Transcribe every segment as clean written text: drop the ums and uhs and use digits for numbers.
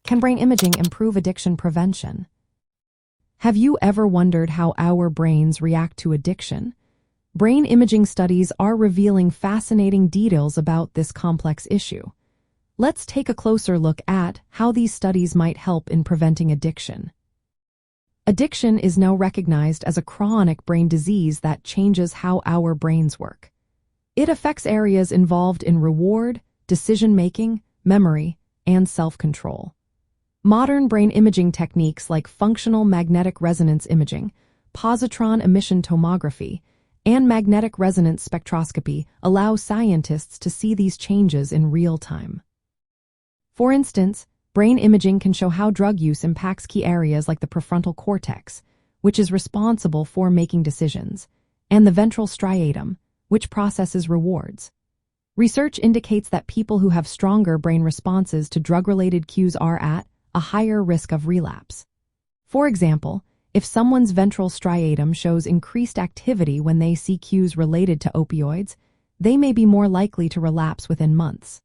Can brain imaging improve addiction prevention? Have you ever wondered how our brains react to addiction? Brain imaging studies are revealing fascinating details about this complex issue. Let's take a closer look at how these studies might help in preventing addiction. Addiction is now recognized as a chronic brain disease that changes how our brains work. It affects areas involved in reward, decision-making, memory, and self-control. Modern brain imaging techniques like functional magnetic resonance imaging, positron emission tomography, and magnetic resonance spectroscopy allow scientists to see these changes in real time. For instance, brain imaging can show how drug use impacts key areas like the prefrontal cortex, which is responsible for making decisions, and the ventral striatum, which processes rewards. Research indicates that people who have stronger brain responses to drug-related cues are at a higher risk of relapse. For example, if someone's ventral striatum shows increased activity when they see cues related to opioids, they may be more likely to relapse within months.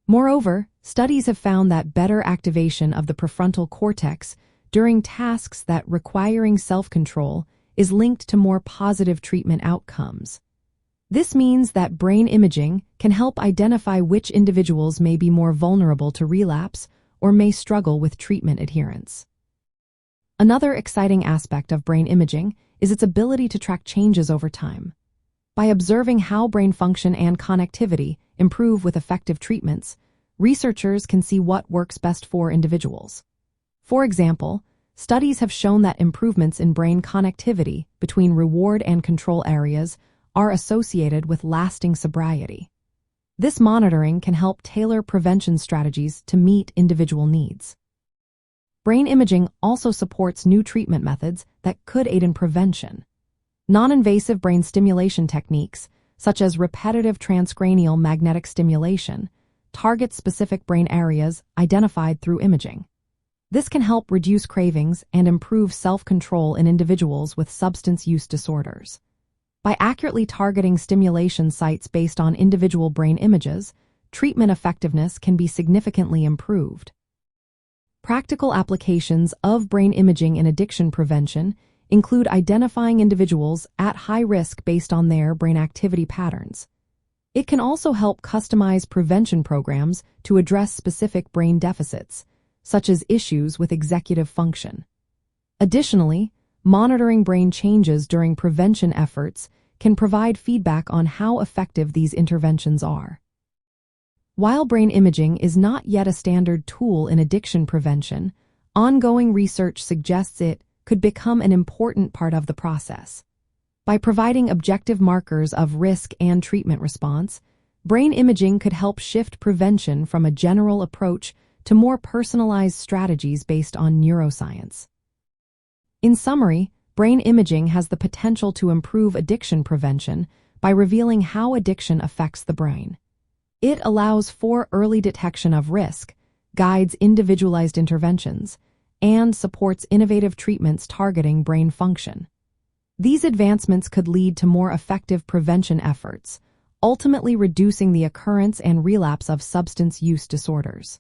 Moreover, studies have found that better activation of the prefrontal cortex during tasks that requiring self-control is linked to more positive treatment outcomes. This means that brain imaging can help identify which individuals may be more vulnerable to relapse or may struggle with treatment adherence. Another exciting aspect of brain imaging is its ability to track changes over time. By observing how brain function and connectivity improve with effective treatments, researchers can see what works best for individuals. For example, studies have shown that improvements in brain connectivity between reward and control areas are associated with lasting sobriety. This monitoring can help tailor prevention strategies to meet individual needs. Brain imaging also supports new treatment methods that could aid in prevention. Non-invasive brain stimulation techniques, such as repetitive transcranial magnetic stimulation, target specific brain areas identified through imaging. This can help reduce cravings and improve self-control in individuals with substance use disorders. By accurately targeting stimulation sites based on individual brain images, treatment effectiveness can be significantly improved. Practical applications of brain imaging in addiction prevention include identifying individuals at high risk based on their brain activity patterns. It can also help customize prevention programs to address specific brain deficits, such as issues with executive function. Additionally, monitoring brain changes during prevention efforts can provide feedback on how effective these interventions are. While brain imaging is not yet a standard tool in addiction prevention, ongoing research suggests it could become an important part of the process. By providing objective markers of risk and treatment response, brain imaging could help shift prevention from a general approach to more personalized strategies based on neuroscience. In summary, brain imaging has the potential to improve addiction prevention by revealing how addiction affects the brain. It allows for early detection of risk, guides individualized interventions, and supports innovative treatments targeting brain function. These advancements could lead to more effective prevention efforts, ultimately reducing the occurrence and relapse of substance use disorders.